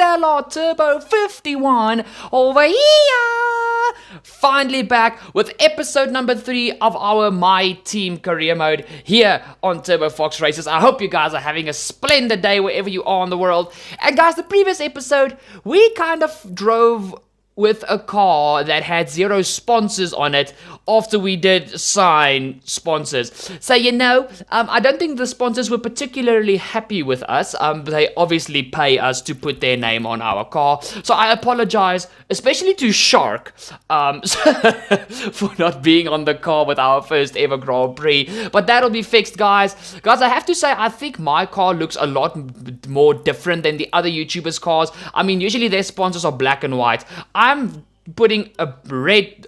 XLR Turbo 51 over here. Finally back with episode number 3 of our My Team career mode here on Turbo Fox Races. I hope you guys are having a splendid day wherever you are in the world. And guys, the previous episode, we kind of drove with a car that had 0 sponsors on it after we did sign sponsors. So, I don't think the sponsors were particularly happy with us. They obviously pay us to put their name on our car. So I apologize, especially to Shark, for not being on the car with our first ever Grand Prix. But that'll be fixed, guys. Guys, I have to say, I think my car looks a lot more different than the other YouTubers' cars. I mean, usually their sponsors are black and white. I'm putting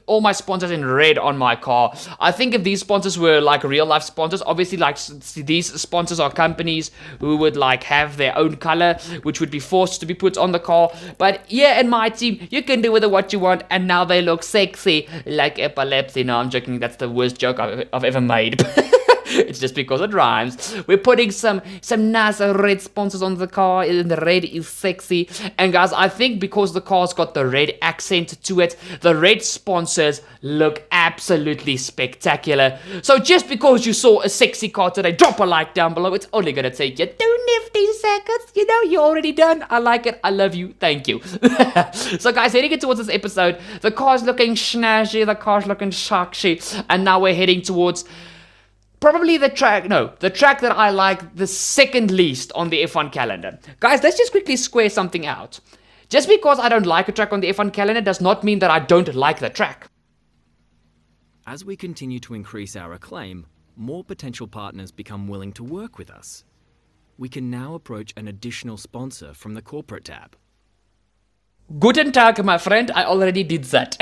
all my sponsors in red on my car. I think if these sponsors were like real life sponsors, obviously like these sponsors are companies who would like have their own color, which would be forced to be put on the car. But yeah, in My Team, you can do with it what you want, and now they look sexy like epilepsy. No, I'm joking. That's the worst joke I've ever made. It's just because it rhymes. We're putting some nice red sponsors on the car, and the red is sexy. And guys, I think because the car's got the red accent to it, the red sponsors look absolutely spectacular. So just because you saw a sexy car today, drop a like down below. It's only gonna take you 2 nifty seconds. You're already done. I like it. I love you. Thank you. So guys, heading it towards this episode, the car's looking snazzy, the car's looking sexy, and now we're heading towards probably the track that I like the second least on the F1 calendar. Guys, let's just quickly square something out. Just because I don't like a track on the F1 calendar does not mean that I don't like the track. As we continue to increase our acclaim, more potential partners become willing to work with us. We can now approach an additional sponsor from the corporate tab. Guten Tag, my friend. I already did that.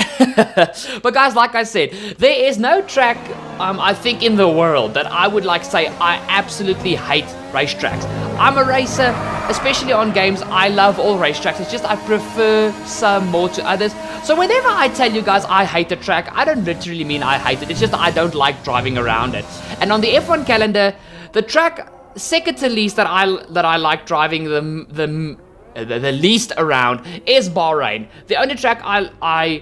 But guys, like I said, there is no track, I think, in the world that I would like say I absolutely hate racetracks. I'm a racer, especially on games. I love all racetracks. It's just I prefer some more to others. So whenever I tell you guys I hate a track, I don't literally mean I hate it. It's just that I don't like driving around it. And on the F1 calendar, the track second to least that I like driving the least around is Bahrain. The only track I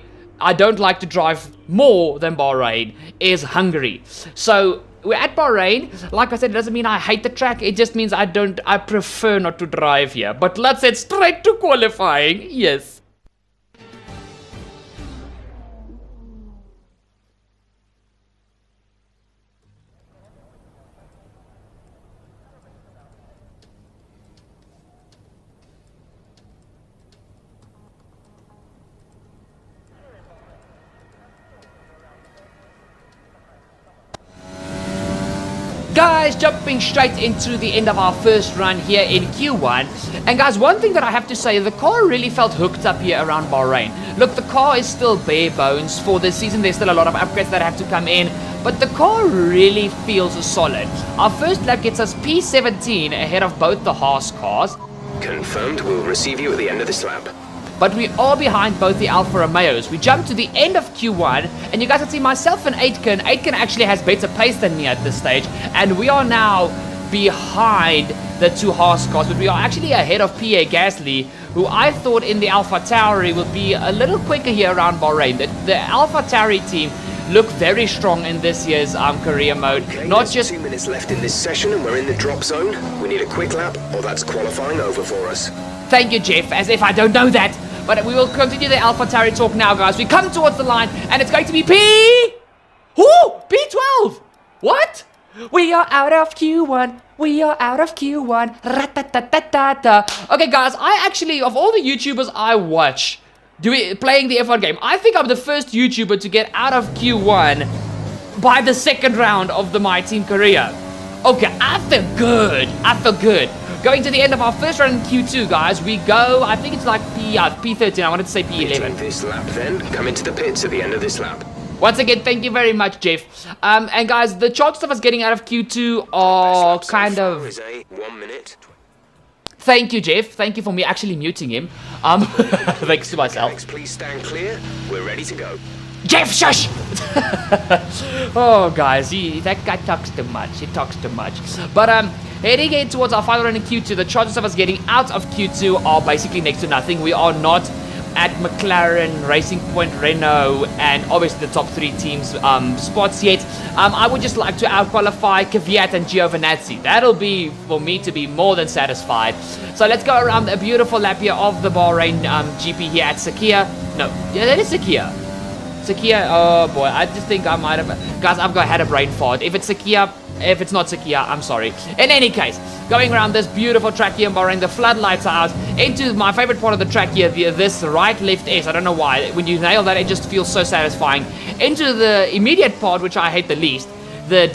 don't like to drive more than Bahrain is Hungary. So we're at Bahrain. Like I said, it doesn't mean I hate the track. It just means I prefer not to drive here. But let's head straight to qualifying. Yes. Guys, jumping straight into the end of our first run here in Q1. And guys, one thing that I have to say, the car really felt hooked up here around Bahrain. Look, the car is still bare bones for this season. There's still a lot of upgrades that have to come in, but the car really feels solid. Our first lap gets us P17 ahead of both the Haas cars. Confirmed, we'll receive you at the end of this lap. But we are behind both the Alfa Romeos. We jump to the end of Q1, and you guys can see myself and Aitken. Aitken actually has better pace than me at this stage, and we are now behind the 2 Haas cars, but we are actually ahead of Pierre Gasly, who I thought in the AlphaTauri would be a little quicker here around Bahrain. The AlphaTauri team look very strong in this year's career mode. Okay, Not there's just 2 minutes left in this session, and we're in the drop zone. We need a quick lap, or that's qualifying over for us. Thank you, Jeff, as if I don't know that. But we will continue the AlphaTauri talk now, guys. We come towards the line, and it's going to be P12! What? We are out of Q1. We are out of Q1. Ra-ta-ta-ta-ta-ta. Okay, guys, I actually, of all the YouTubers I watch playing the F1 game, I think I'm the first YouTuber to get out of Q1 by the second round of the My Team career. Okay, I feel good. Going to the end of our first run in Q2, guys, we go, I think it's like P13, I wanted to say P11. This lap then, come into the pits at the end of this lap. Once again, thank you very much, Jeff. And guys, the chances of us getting out of Q2 are kind of... 1 minute. Thank you, Jeff. Thank you for me actually muting him. Thanks to myself. Alex, please stand clear. We're ready to go. Jeff, shush! Oh, guys, that guy talks too much. He talks too much. But, Heading in towards our final run in Q2, the chances of us getting out of Q2 are basically next to nothing. We are not at McLaren, Racing Point, Renault, and obviously the top 3 teams spots yet. I would just like to out-qualify Kvyat and Giovinazzi. That'll be, for me, to be more than satisfied. So let's go around a beautiful lap here of the Bahrain GP here at Sakhir. No, yeah, that is Sakhir. Sakhir, oh boy, I just think I might have... Guys, I've had a brain fart. If it's Sakhir, if it's not Sakhir, I'm sorry. In any case, going around this beautiful track here in Bahrain, the floodlights are out, into my favorite part of the track here, this right-left S. I don't know why. When you nail that, it just feels so satisfying. Into the immediate part, which I hate the least, the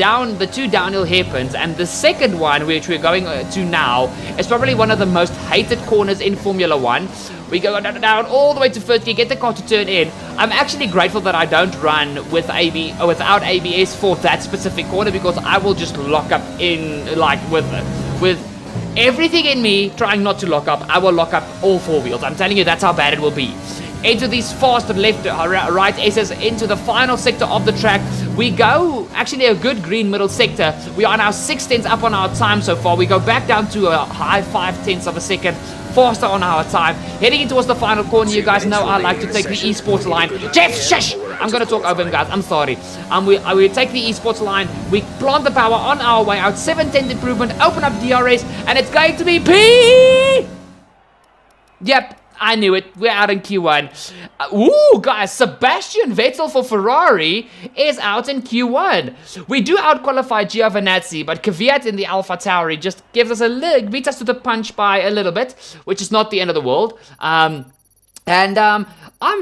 2 downhill hairpins, and the second one, which we're going to now, is probably one of the most hated corners in Formula 1. We go down all the way to first gear, get the car to turn in. I'm actually grateful that I don't run without ABS for that specific corner, because I will just lock up in, like, with everything in me trying not to lock up. I will lock up all 4 wheels. I'm telling you, that's how bad it will be. Into these fast left, right S's, into the final sector of the track. We go, actually a good green middle sector. We are now 6 tenths up on our time so far. We go back down to a high 5 tenths of a second faster on our time. Heading in towards the final corner, you guys know I like to take the esports line. Jeff, shush! I'm going to talk over him, guys. I'm sorry. We take the esports line. We plant the power on our way out. 7/10 improvement. Open up DRS. And it's going to be P! Yep. I knew it. We're out in Q1. Ooh, guys, Sebastian Vettel for Ferrari is out in Q1. We do out-qualify Giovinazzi, but Kvyat in the AlphaTauri just gives us beats us to the punch by a little bit, which is not the end of the world. I'm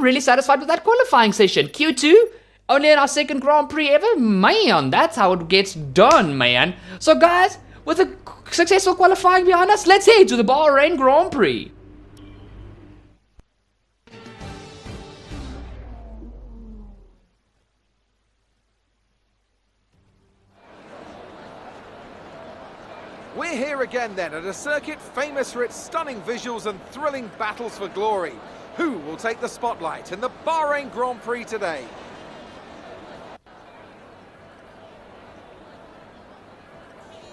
really satisfied with that qualifying session. Q2, only in our second Grand Prix ever. Man, that's how it gets done, man. So, guys, with a successful qualifying behind us, let's head to the Bahrain Grand Prix. We're here again then at a circuit famous for its stunning visuals and thrilling battles for glory. Who will take the spotlight in the Bahrain Grand Prix today?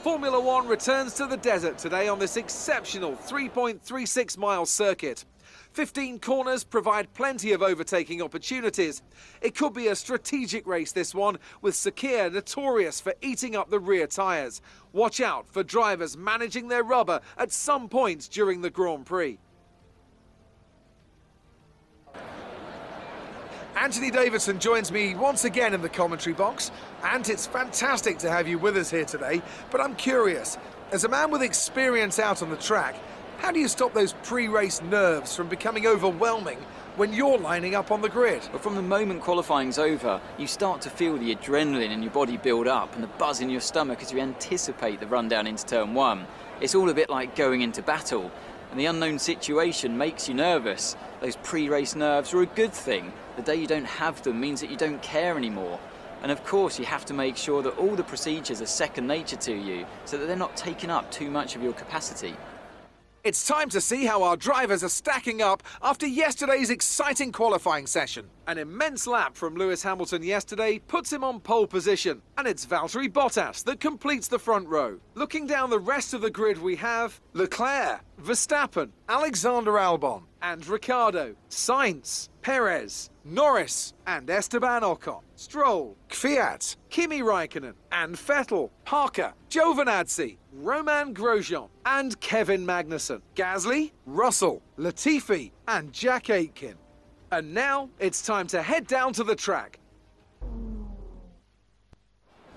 Formula One returns to the desert today on this exceptional 3.36-mile circuit. 15 corners provide plenty of overtaking opportunities. It could be a strategic race, this one, with Sakhir notorious for eating up the rear tyres. Watch out for drivers managing their rubber at some point during the Grand Prix. Anthony Davidson joins me once again in the commentary box, and it's fantastic to have you with us here today. But I'm curious, as a man with experience out on the track, how do you stop those pre-race nerves from becoming overwhelming when you're lining up on the grid? But from the moment qualifying's over, you start to feel the adrenaline in your body build up and the buzz in your stomach as you anticipate the run down into turn 1. It's all a bit like going into battle, and the unknown situation makes you nervous. Those pre-race nerves are a good thing. The day you don't have them means that you don't care anymore. And of course, you have to make sure that all the procedures are second nature to you, so that they're not taking up too much of your capacity. It's time to see how our drivers are stacking up after yesterday's exciting qualifying session. An immense lap from Lewis Hamilton yesterday puts him on pole position, and it's Valtteri Bottas that completes the front row. Looking down the rest of the grid, we have Leclerc, Verstappen, Alexander Albon, and Ricciardo, Sainz, Perez, Norris, and Esteban Ocon, Stroll, Kvyat, Kimi Raikkonen, and Vettel, Parker, Giovinazzi, Romain Grosjean, and Kevin Magnussen, Gasly, Russell, Latifi, and Jack Aitken. And now it's time to head down to the track.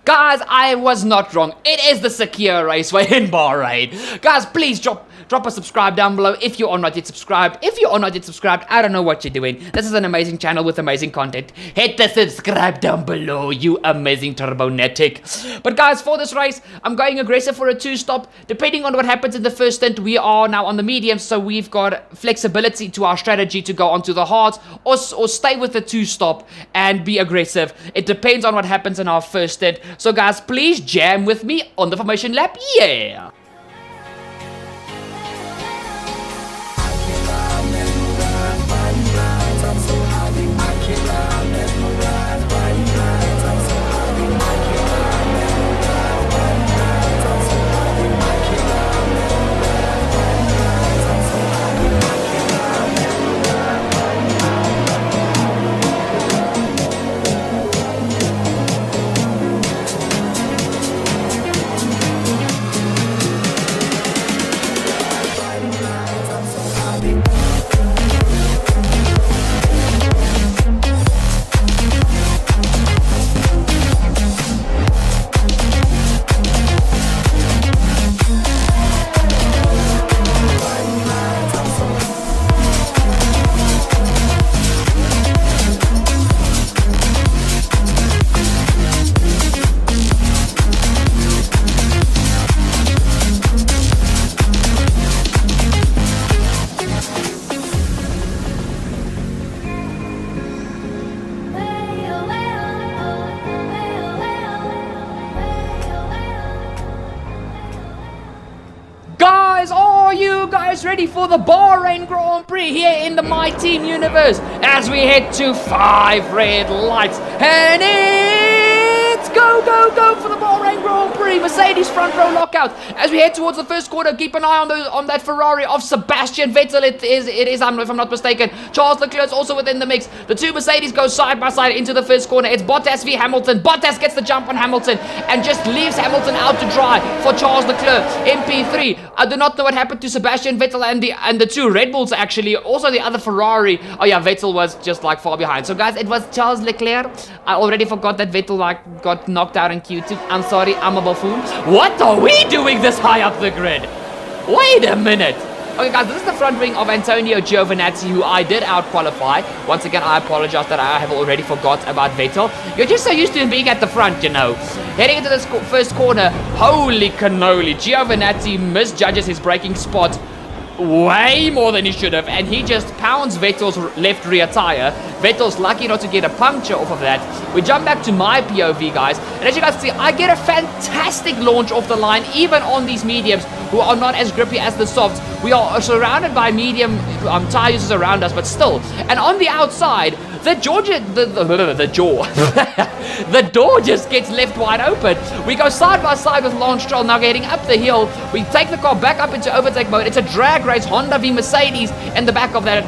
Guys, I was not wrong. It is the Sakhir Raceway in Bahrain. Guys, please drop a subscribe down below if you are not yet subscribed. If you are not yet subscribed, I don't know what you're doing. This is an amazing channel with amazing content. Hit the subscribe down below, you amazing turbonetic. But guys, for this race, I'm going aggressive for a 2-stop. Depending on what happens in the first stint, we are now on the mediums, so we've got flexibility to our strategy to go onto the hards or stay with the 2-stop and be aggressive. It depends on what happens in our first stint. So guys, please jam with me on the formation lap, yeah! almost ready for the Bahrain Grand Prix here in the My Team universe as we head to 5 red lights. And it's go, go, go for the Bahrain Grand Prix. Mercedes front row lockout as we head towards the first corner. Keep an eye on that Ferrari of Sebastian Vettel. It is, if I'm not mistaken. Charles Leclerc is also within the mix. The two Mercedes go side by side into the first corner. It's Bottas v Hamilton. Bottas gets the jump on Hamilton and just leaves Hamilton out to dry for Charles Leclerc in P3. I do not know what happened to Sebastian Vettel and the two Red Bulls actually. Also the other Ferrari. Oh yeah, Vettel was just like far behind. So guys, it was Charles Leclerc. I already forgot that Vettel like got knocked out in Q2. I'm sorry, I'm a buffoon. What are we doing this high up the grid? Wait a minute. Okay guys, this is the front wing of Antonio Giovinazzi, who I did out-qualify. Once again, I apologize that I have already forgot about Vettel. You're just so used to him being at the front, you know. Heading into this first corner, holy cannoli, Giovinazzi misjudges his braking spot way more than he should have, and he just pounds Vettel's left rear tire. Vettel's lucky not to get a puncture off of that. We jump back to my POV, guys, and as you guys see, I get a fantastic launch off the line, even on these mediums who are not as grippy as the softs. We are surrounded by medium tire users around us, but still. And on the outside, the door just gets left wide open. We go side by side with Lance Stroll, now getting up the hill. We take the car back up into overtake mode. It's a drag race, Honda v Mercedes in the back of that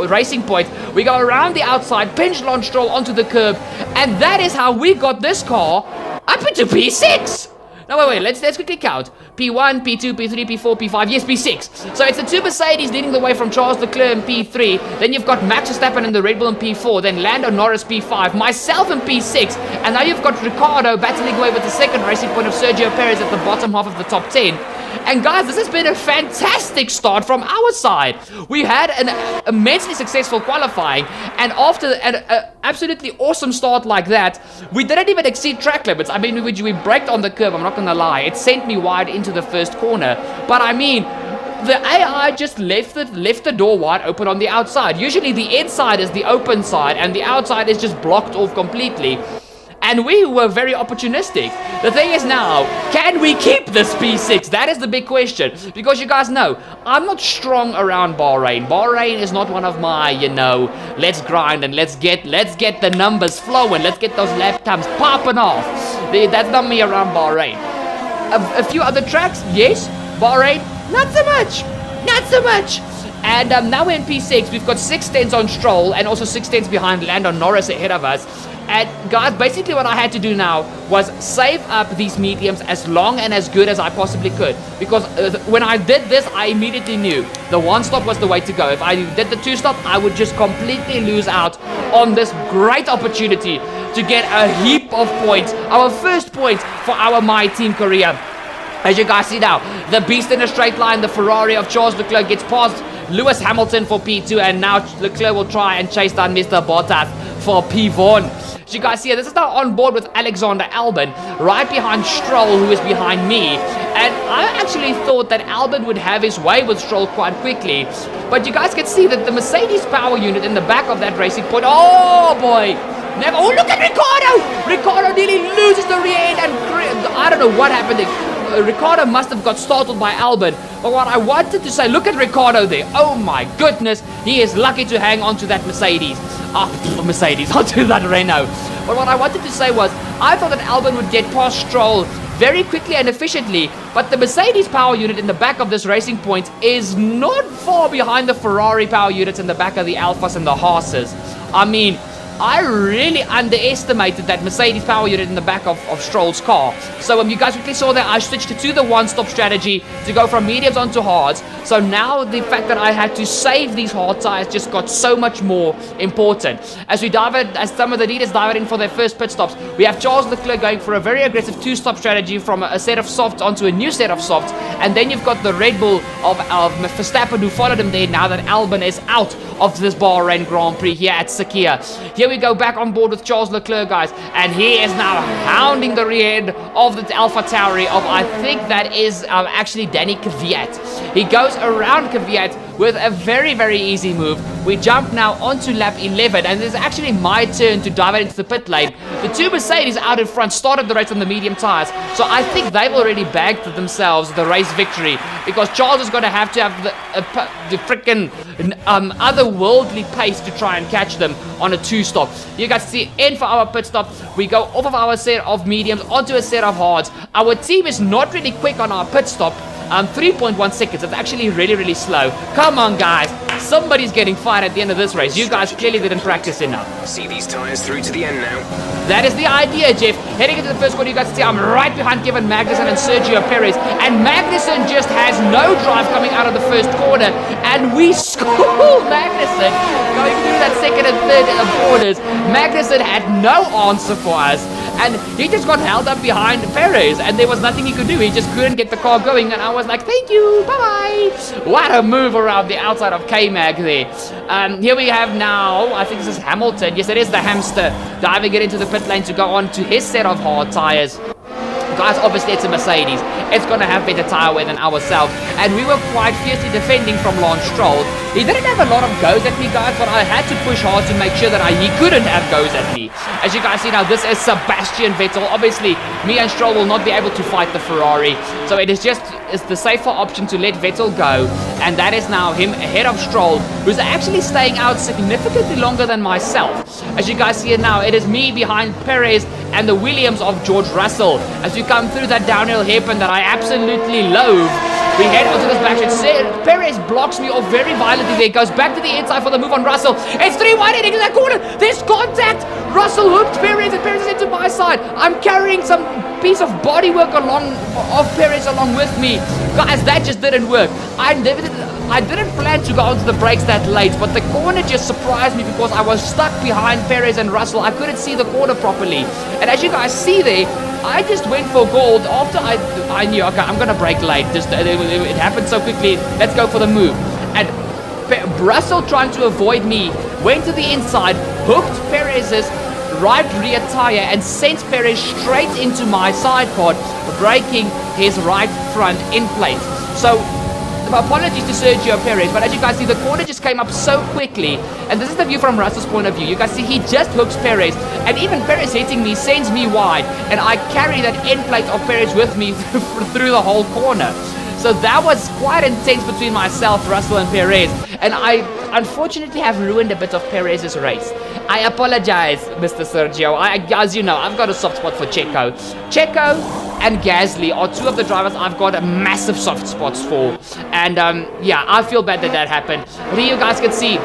racing point. We go around the outside, pinch Lance Stroll onto the curb, and that is how we got this car up into P6. No, wait, let's quickly count. P1, P2, P3, P4, P5, yes, P6. So it's the two Mercedes leading the way from Charles Leclerc in P3. Then you've got Max Verstappen in the Red Bull in P4. Then Lando Norris P5. Myself in P6. And now you've got Ricciardo battling away with the second racing point of Sergio Perez at the bottom half of the top 10. And guys, this has been a fantastic start from our side. We had an immensely successful qualifying, and after an absolutely awesome start like that, we didn't even exceed track limits. I mean, we braked on the curb, I'm not gonna lie. It sent me wide into the first corner, but I mean, the AI just left the door wide open on the outside. Usually the inside is the open side, and the outside is just blocked off completely. And we were very opportunistic. The thing is now, can we keep this P6? That is the big question. Because you guys know, I'm not strong around Bahrain. Bahrain is not one of my, you know, let's grind and let's get the numbers flowing. Let's get those lap times popping off. That's not me around Bahrain. A few other tracks, yes. Bahrain, not so much. Not so much. And now we're in P6. We've got 6 tenths on Stroll and also 6 tenths behind Lando Norris ahead of us. And guys, basically what I had to do now was save up these mediums as long and as good as I possibly could. Because when I did this, I immediately knew the one stop was the way to go. If I did the 2 stop, I would just completely lose out on this great opportunity to get a heap of points. Our first point for our My Team career. As you guys see now, the beast in a straight line, the Ferrari of Charles Leclerc gets past Lewis Hamilton for P2, and now Leclerc will try and chase down Mr. Bottas for P1. As you guys see here, this is now on board with Alexander Albon, right behind Stroll, who is behind me. And I actually thought that Albon would have his way with Stroll quite quickly. But you guys can see that the Mercedes power unit in the back of that racing point, oh boy! Never, oh, look at Ricciardo! Ricciardo nearly loses the rear end, and I don't know what happened there. Ricciardo must have got startled by Albon. But what I wanted to say, look at Ricciardo there. Oh my goodness, he is lucky to hang on to that Mercedes. Mercedes, onto that Renault. But what I wanted to say was, I thought that Albon would get past Stroll very quickly and efficiently, but the Mercedes power unit in the back of this racing point is not far behind the Ferrari power units in the back of the Alphas and the Haas's. I mean, I really underestimated that Mercedes power unit in the back of Stroll's car. So you guys quickly saw that I switched to the one-stop strategy to go from mediums onto hards. So now the fact that I had to save these hard tires just got so much more important. As some of the leaders dive in for their first pit stops, we have Charles Leclerc going for a very aggressive 2-stop strategy from a set of softs onto a new set of softs. And then you've got the Red Bull of Verstappen who followed him there now that Albon is out of this Bahrain Grand Prix here at Sakhir. Here we go back on board with Charles Leclerc, guys, and he is now hounding the rear end of the AlphaTauri of, I think that is actually Danny Kvyat. He goes around Kvyat, with a very, very easy move. We jump now onto lap 11, and it's actually my turn to dive into the pit lane. The two Mercedes out in front started the race on the medium tires, so I think they've already bagged themselves the race victory, because Charles is going to have the freaking otherworldly pace to try and catch them on a 2-stop. You guys see, in for our pit stop, we go off of our set of mediums onto a set of hards. Our team is not really quick on our pit stop. 3.1 seconds. It's actually really, really slow. Come on, guys. Somebody's getting fired at the end of this race. You guys clearly didn't practice enough. See these tyres through to the end now. That is the idea, Jeff. Heading into the first corner, you guys see I'm right behind Kevin Magnussen and Sergio Perez. And Magnussen just has no drive coming out of the first corner. And we school Magnussen going through that second and third corners. Magnussen had no answer for us. And he just got held up behind Perez, and there was nothing he could do. He just couldn't get the car going, and I was like, thank you, bye-bye. What a move around the outside of K-Mag there. Here we have now, I think this is Hamilton. Yes, it is the hamster diving it into the pit lane to go on to his set of hard tires. Guys, obviously it's a Mercedes. It's going to have better tire wear than ourselves. And we were quite fiercely defending from Lance Stroll. He didn't have a lot of goes at me, guys, but I had to push hard to make sure that he couldn't have goes at me. As you guys see now, this is Sebastian Vettel. Obviously, me and Stroll will not be able to fight the Ferrari. So it's the safer option to let Vettel go. And that is now him ahead of Stroll, who's actually staying out significantly longer than myself. As you guys see it now, it is me behind Perez and the Williams of George Russell. As we come through that downhill hairpin that I absolutely loathe, we head onto this back straight. Perez blocks me off very violently there. Goes back to the inside for the move on Russell. It's 3 wide into that corner. There's contact. Russell hooked Perez, and Perez is into my side. I'm carrying some piece of bodywork of Perez along with me. Guys, that just didn't work. I didn't plan to go onto the brakes that late, but the corner just surprised me because I was stuck behind Perez and Russell. I couldn't see the corner properly. And as you guys see there, I just went for gold after I knew, okay, I'm going to brake late. It happened so quickly. Let's go for the move. And Russell, trying to avoid me, went to the inside, hooked Perez's right rear tire and sent Perez straight into my side pod, breaking his right front end plate. So, apologies to Sergio Perez, but as you guys see, the corner just came up so quickly, and this is the view from Russell's point of view. You guys see, he just hooks Perez, and even Perez hitting me sends me wide, and I carry that end plate of Perez with me through the whole corner. So that was quite intense between myself, Russell, and Perez, and I unfortunately have ruined a bit of Perez's race. I apologize, Mr. Sergio. As you know, I've got a soft spot for Checo. Checo and Gasly are two of the drivers I've got massive soft spots for. And yeah, I feel bad that happened. But here you guys can see,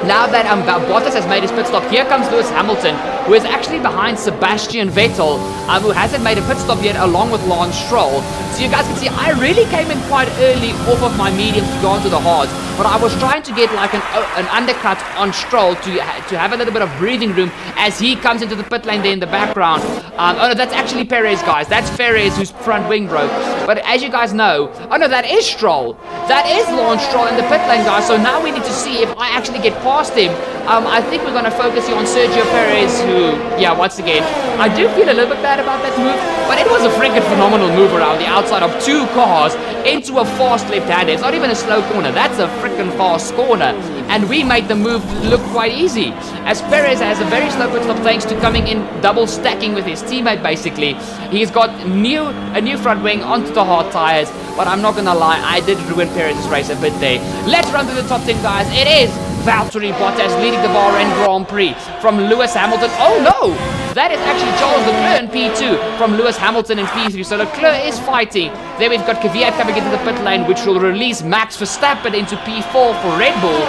now that Bottas has made his pit stop, here comes Lewis Hamilton, who is actually behind Sebastian Vettel, who hasn't made a pit stop yet, along with Lance Stroll. So you guys can see, I really came in quite early off of my mediums to go onto the hards, but I was trying to get like an undercut on Stroll to have a little bit of breathing room as he comes into the pit lane there in the background. Oh no, that's actually Perez, guys. That's Perez whose front wing broke. But as you guys know, oh no, that is Stroll. That is Lance Stroll in the pit lane, guys. So now we need to see if I actually get past him. I think we're going to focus here on Sergio Perez, who, yeah, once again, I do feel a little bit bad about that move, but it was a freaking phenomenal move around the outside of two cars into a fast left-hander. It's not even a slow corner. That's a freaking fast corner. And we made the move look quite easy, as Perez has a very slow pit stop thanks to coming in double stacking with his teammate, basically. He's got a new front wing onto the hard tires, but I'm not going to lie, I did ruin Perez's race a bit there. Let's run to the top 10, guys. It is Valtteri Bottas leading the Bahrain Grand Prix from Lewis Hamilton. Oh no! That is actually Charles Leclerc in P2 from Lewis Hamilton in P3. So Leclerc is fighting. Then we've got Kvyat coming into the pit lane, which will release Max Verstappen into P4 for Red Bull.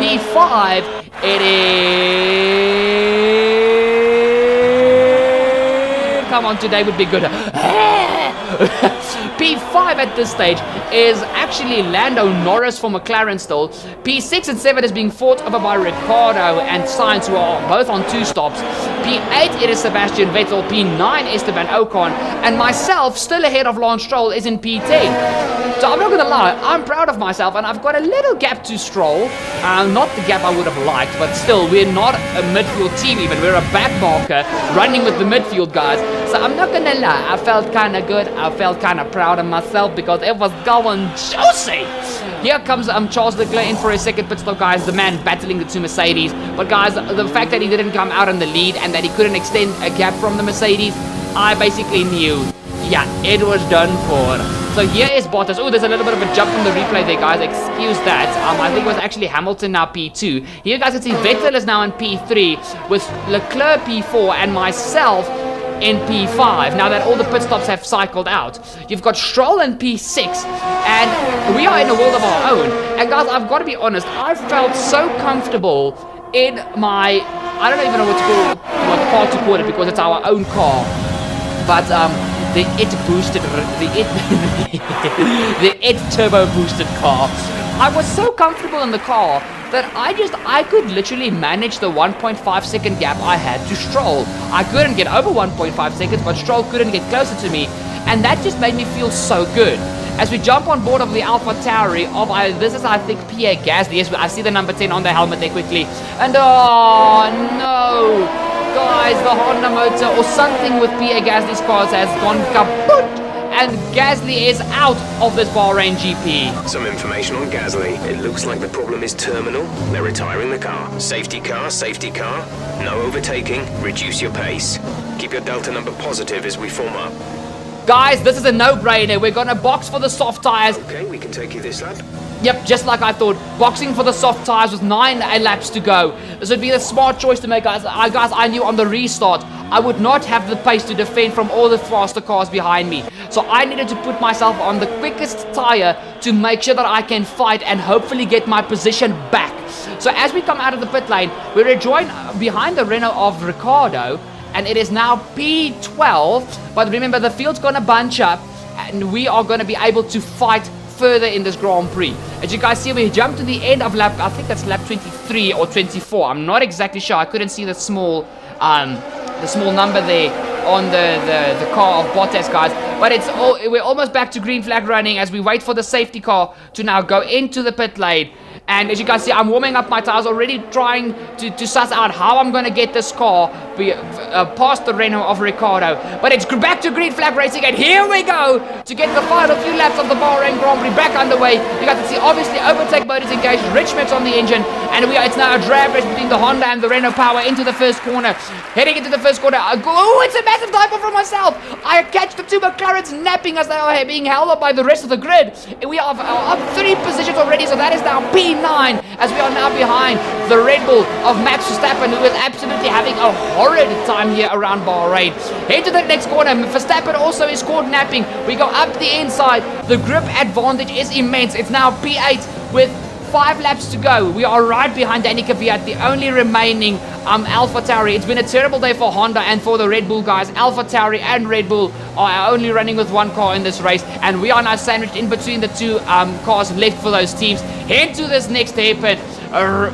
P5, it is... Come on, today would be good. P5 at this stage is actually Lando Norris for McLaren still. P6 and 7 is being fought over by Ricciardo and Sainz, who are both on 2 stops. P8 it is Sebastian Vettel. P9 Esteban Ocon. And myself, still ahead of Lance Stroll, is in P10. So I'm not going to lie, I'm proud of myself, and I've got a little gap to Stroll. Not the gap I would have liked, but still, we're not a midfield team even. We're a back marker running with the midfield guys. So I'm not going to lie, I felt kind of good, I felt kind of kind of proud of myself because it was going juicy. Here comes Charles Leclerc in for a second pit stop, guys. The man battling the two Mercedes. But guys, the fact that he didn't come out in the lead and that he couldn't extend a gap from the Mercedes, I basically knew, yeah, it was done for. So here is Bottas. Oh, there's a little bit of a jump from the replay there, guys. Excuse that. I think it was actually Hamilton now P2. Here you guys can see Vettel is now in P3 with Leclerc P4 and myself in P5, now that all the pit stops have cycled out. You've got Stroll in P6, and we are in a world of our own. And guys, I've got to be honest, I felt so comfortable in my, I don't even know what car to call it because it's our own car, but the it turbo boosted car. I was so comfortable in the car that I could literally manage the 1.5 second gap I had to Stroll. I couldn't get over 1.5 seconds, but Stroll couldn't get closer to me, and that just made me feel so good. As we jump on board of the AlphaTauri of, this is I think Pierre Gasly. Yes, I see the number 10 on the helmet there quickly, and oh no, guys, the Honda motor or something with Pierre Gasly's cars has gone kaput. And Gasly is out of this Bahrain GP. Some information on Gasly. It looks like the problem is terminal. They're retiring the car. Safety car, safety car. No overtaking. Reduce your pace. Keep your delta number positive as we form up. Guys, this is a no-brainer. We're gonna box for the soft tires. Okay, we can take you this lap. Yep, just like I thought. Boxing for the soft tires with 9 laps to go. This would be the smart choice to make, guys. I knew on the restart I would not have the pace to defend from all the faster cars behind me. So I needed to put myself on the quickest tire to make sure that I can fight and hopefully get my position back. So as we come out of the pit lane, we rejoin behind the Renault of Ricciardo, and it is now P12. But remember, the field's going to bunch up, and we are going to be able to fight further in this Grand Prix. As you guys see, we jump to the end of lap, I think that's lap 23 or 24. I'm not exactly sure. I couldn't see the small number there on the car of Bottas, guys. But we're almost back to green flag running as we wait for the safety car to now go into the pit lane. And as you guys see, I'm warming up my tires, already trying to suss out how I'm going to get this car past the Renault of Ricciardo. But it's back to green flag racing, and here we go to get the final few laps of the Bahrain Grand Prix back underway. You guys can see, obviously, overtake mode is engaged, rich mix on the engine, and it's now a drag race between the Honda and the Renault Power into the first corner. Heading into the first corner, oh, it's a massive typo from myself. I catch the two McLarens napping as they are being held up by the rest of the grid. We are up 3 positions already, so that is now P9, as we are now behind the Red Bull of Max Verstappen, who is absolutely having a horrid time here around Bahrain. Head to the next corner. Verstappen also is caught napping. We go up the inside. The grip advantage is immense. It's now P8 with 5 laps to go. We are right behind Danny Kvyat, the only remaining AlphaTauri. It's been a terrible day for Honda and for the Red Bull guys. AlphaTauri and Red Bull are only running with 1 car in this race, and we are now sandwiched in between the 2 cars left for those teams. Head to this next hairpin.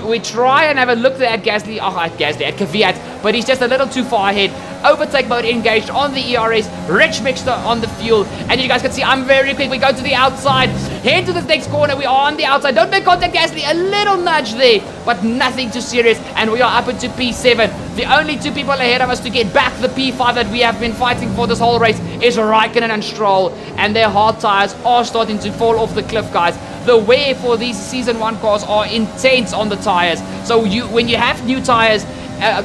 We try and have a look at Gasly, at Kvyat, but he's just a little too far ahead. Overtake mode engaged on the ERS, rich mixture on the fuel, and you guys can see I'm very quick. We go to the outside, head to the next corner. We are on the outside. Don't make contact, Gasly. A little nudge there, but nothing too serious, and we are up into P7. The only 2 people ahead of us to get back the P5 that we have been fighting for this whole race is Raikkonen and Stroll, and their hard tires are starting to fall off the cliff, guys. The wear for these Season 1 cars are intense on the tires. So when you have new tires,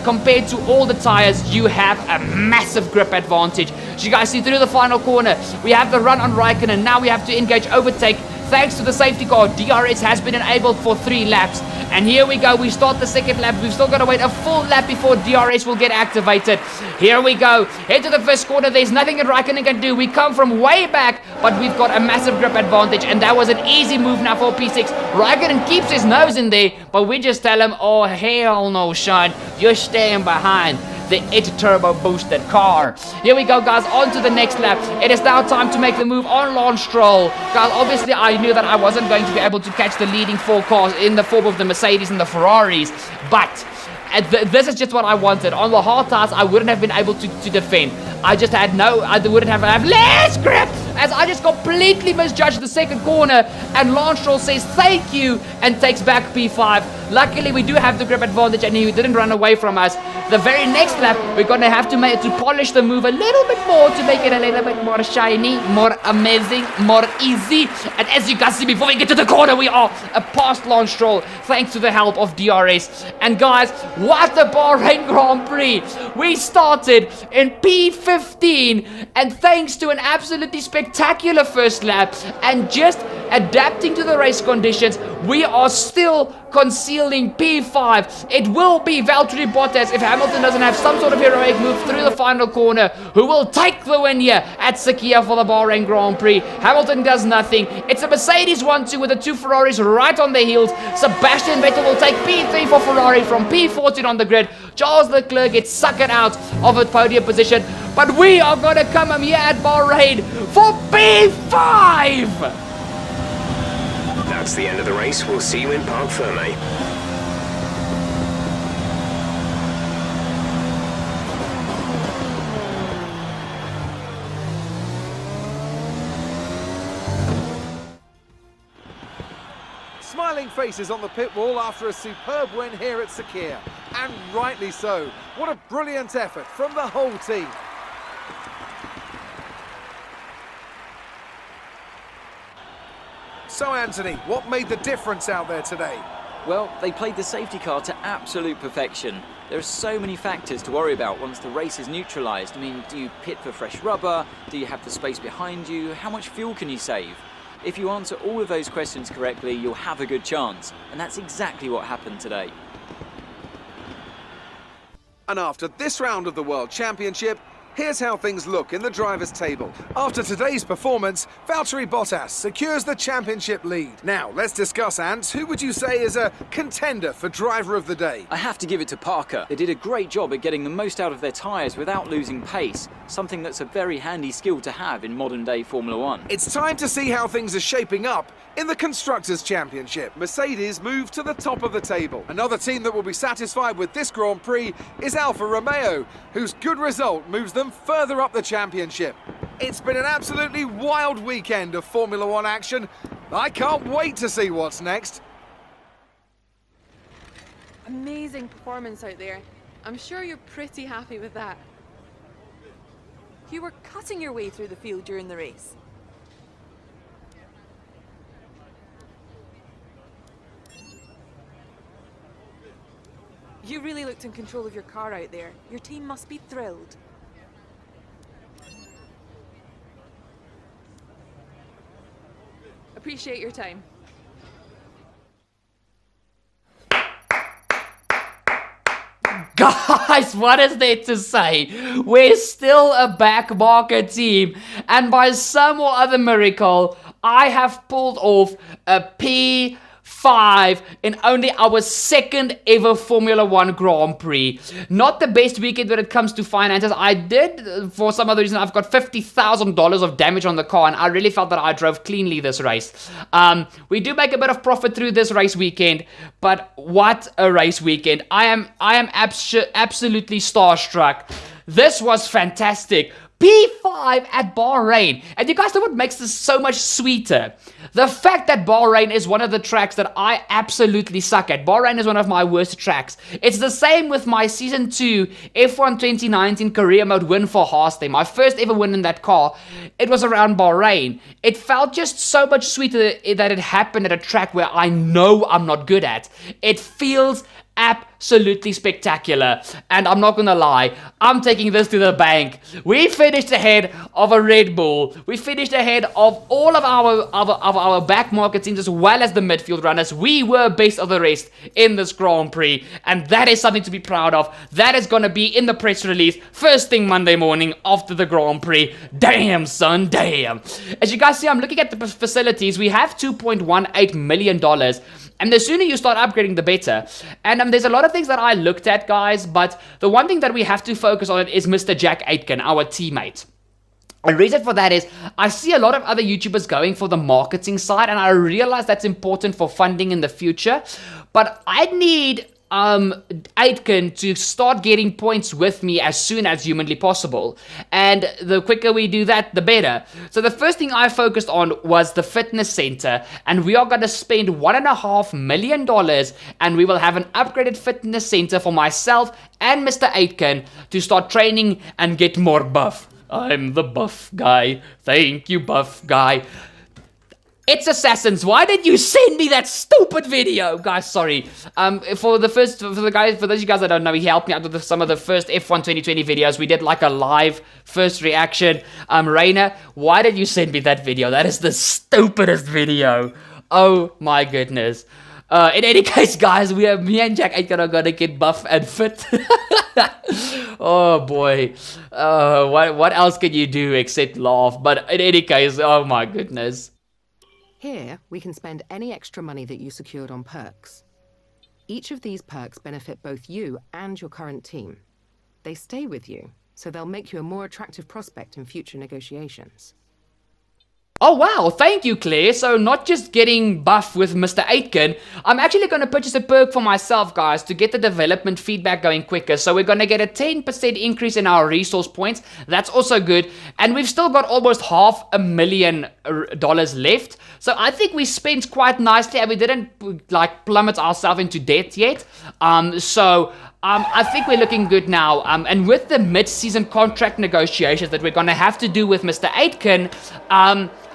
compared to all the tires, you have a massive grip advantage. So you guys see through the final corner, we have the run on Raikkonen. Now we have to engage overtake. Thanks to the safety car, DRS has been enabled for 3 laps. And here we go, we start the second lap. We've still got to wait a full lap before DRS will get activated. Here we go, head to the first corner. There's nothing that Raikkonen can do. We come from way back, but we've got a massive grip advantage, and that was an easy move now for P6. Raikkonen keeps his nose in there, but we just tell him, oh hell no, Sean, you're staying behind the turbo boosted car. Here we go, guys, on to the next lap. It is now time to make the move on Lance Stroll. Guys, obviously I knew that I wasn't going to be able to catch the leading 4 cars in the form of the Mercedes and the Ferraris, but this is just what I wanted. On the hard tires, I wouldn't have been able to defend. I wouldn't have less grip, as I just completely misjudged the second corner, and Lance Stroll says thank you and takes back P5. Luckily, we do have the grip advantage and he didn't run away from us. The very next lap, we're going to have to polish the move a little bit more to make it a little bit more shiny, more amazing, more easy. And as you can see, before we get to the corner, we are a past Lance Stroll, thanks to the help of DRS. And guys, what a Bahrain Grand Prix. We started in P15, and thanks to an absolutely spectacular first lap and just adapting to the race conditions, we are still concealing P5. It will be Valtteri Bottas if Hamilton doesn't have some sort of heroic move through the final corner, who will take the win here at Sakhir for the Bahrain Grand Prix. Hamilton does nothing. It's a Mercedes 1-2 with the two Ferraris right on their heels. Sebastian Vettel will take P3 for Ferrari from P14 on the grid. Charles Leclerc gets suckered out of a podium position, but we are going to come here at Bahrain for P5! That's the end of the race. We'll see you in Parc Ferme. Smiling faces on the pit wall after a superb win here at Sakhir. And rightly so. What a brilliant effort from the whole team. So Anthony, what made the difference out there today? Well, they played the safety car to absolute perfection. There are so many factors to worry about once the race is neutralised. I mean, do you pit for fresh rubber? Do you have the space behind you? How much fuel can you save? If you answer all of those questions correctly, you'll have a good chance. And that's exactly what happened today. And after this round of the World Championship, here's how things look in the drivers' table. After today's performance, Valtteri Bottas secures the championship lead. Now, let's discuss, Ants. Who would you say is a contender for driver of the day? I have to give it to Parker. They did a great job at getting the most out of their tyres without losing pace, something that's a very handy skill to have in modern-day Formula One. It's time to see how things are shaping up in the Constructors' Championship. Mercedes move to the top of the table. Another team that will be satisfied with this Grand Prix is Alfa Romeo, whose good result moves them further up the championship. It's been an absolutely wild weekend of Formula One action. I can't wait to see what's next. Amazing performance out there. I'm sure you're pretty happy with that. You were cutting your way through the field during the race. You really looked in control of your car out there. Your team must be thrilled. Appreciate your time. Guys, what is there to say? We're still a back market team, and by some or other miracle, I have pulled off a P5 in only our second ever Formula One Grand Prix. Not the best weekend when it comes to finances. I did, for some other reason, I've got $50,000 of damage on the car, and I really felt that I drove cleanly this race. We do make a bit of profit through this race weekend, but what a race weekend. I am absolutely starstruck. This was fantastic. P5 at Bahrain. And you guys know what makes this so much sweeter? The fact that Bahrain is one of the tracks that I absolutely suck at. Bahrain is one of my worst tracks. It's the same with my Season 2 F1 2019 career mode win for Haas. My first ever win in that car. It was around Bahrain. It felt just so much sweeter that it happened at a track where I know I'm not good at. It feels absolutely spectacular, and I'm not gonna lie, I'm taking this to the bank. We finished ahead of a Red Bull. We finished ahead of all of our back market teams as well as the midfield runners. We were best of the rest in this Grand Prix, and that is something to be proud of. That is gonna be in the press release first thing Monday morning after the Grand Prix. Damn, son, damn. As you guys see, I'm looking at the facilities. We have $2.18 million. And the sooner you start upgrading, the better. And there's a lot of things that I looked at, guys, but the one thing that we have to focus on is Mr. Jack Aitken, our teammate. The reason for that is I see a lot of other YouTubers going for the marketing side, and I realize that's important for funding in the future. But I need Aitken to start getting points with me as soon as humanly possible. And the quicker we do that, the better. So the first thing I focused on was the fitness center, and we are going to spend $1.5 million, and we will have an upgraded fitness center for myself and Mr. Aitken to start training and get more buff. I'm the buff guy. Thank you, buff guy. It's Assassins. Why did you send me that stupid video? Guys, sorry. For those of you guys that don't know, he helped me out with some of the first F1 2020 videos. We did like a live first reaction. Raina, why did you send me that video? That is the stupidest video. Oh my goodness. In any case, guys, me and Jack Aitken are gonna get buff and fit. Oh boy. What else can you do except laugh? But in any case, oh my goodness. Here, we can spend any extra money that you secured on perks. Each of these perks benefit both you and your current team. They stay with you, so they'll make you a more attractive prospect in future negotiations. Oh wow, thank you, Claire. So not just getting buff with Mr. Aitken, I'm actually going to purchase a perk for myself, guys, to get the development feedback going quicker. So we're going to get a 10% increase in our resource points. That's also good. And we've still got almost $500,000 left. So I think we spent quite nicely, and we didn't like plummet ourselves into debt yet. I think we're looking good now. And with the mid-season contract negotiations that we're going to have to do with Mr. Aitken,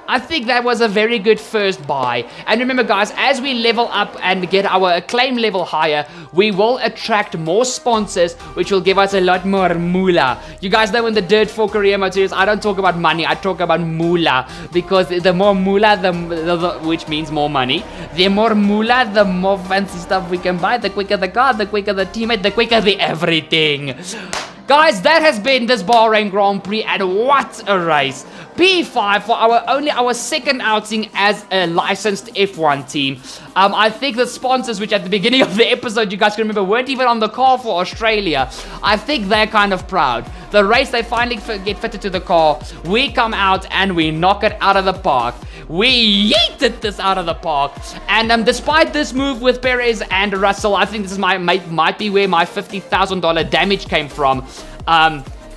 I think that was a very good first buy. And remember, guys, as we level up and get our acclaim level higher, we will attract more sponsors, which will give us a lot more moolah. You guys know in the Dirt 4 career mode series, I don't talk about money, I talk about moolah. Because the more moolah, which means more money, the more moolah, the more fancy stuff we can buy. The quicker the car, the quicker the teammate, the quicker the everything. Guys, that has been this Bahrain Grand Prix, and what a race. P5 for our second outing as a licensed F1 team. I think the sponsors, which at the beginning of the episode, you guys can remember, weren't even on the car for Australia. I think they're kind of proud. The race, they finally get fitted to the car. We come out and we knock it out of the park. We yeeted this out of the park. And despite this move with Perez and Russell, I think this is might be where my $50,000 damage came from.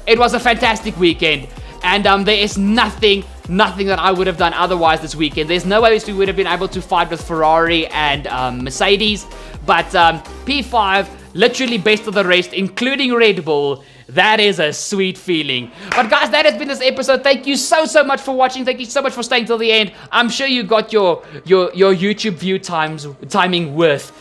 It was a fantastic weekend. And there is nothing that I would have done otherwise this weekend. There's no way we would have been able to fight with Ferrari and Mercedes. But P5, literally best of the rest, including Red Bull. That is a sweet feeling. But guys, that has been this episode. Thank you so much for watching. Thank you so much for staying till the end. I'm sure you got your YouTube view timing worth.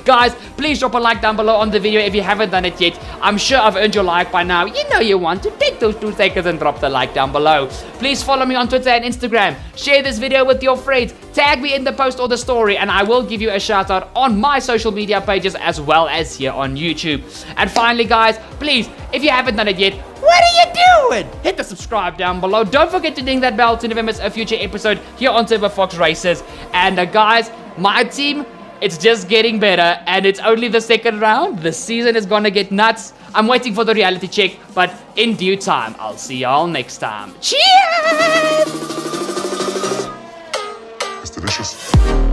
Guys, please drop a like down below on the video if you haven't done it yet. I'm sure I've earned your like by now. You know you want to. Take those 2 seconds and drop the like down below. Please follow me on Twitter and Instagram. Share this video with your friends. Tag me in the post or the story, and I will give you a shout out on my social media pages as well as here on YouTube. And finally, guys, please, if you haven't done it yet, what are you doing? Hit the subscribe down below. Don't forget to ding that bell to never miss a future episode here on Turbo Fox Races. And guys, my team, it's just getting better, and it's only the second round. The season is gonna get nuts. I'm waiting for the reality check, but in due time, I'll see y'all next time. Cheers! It's delicious.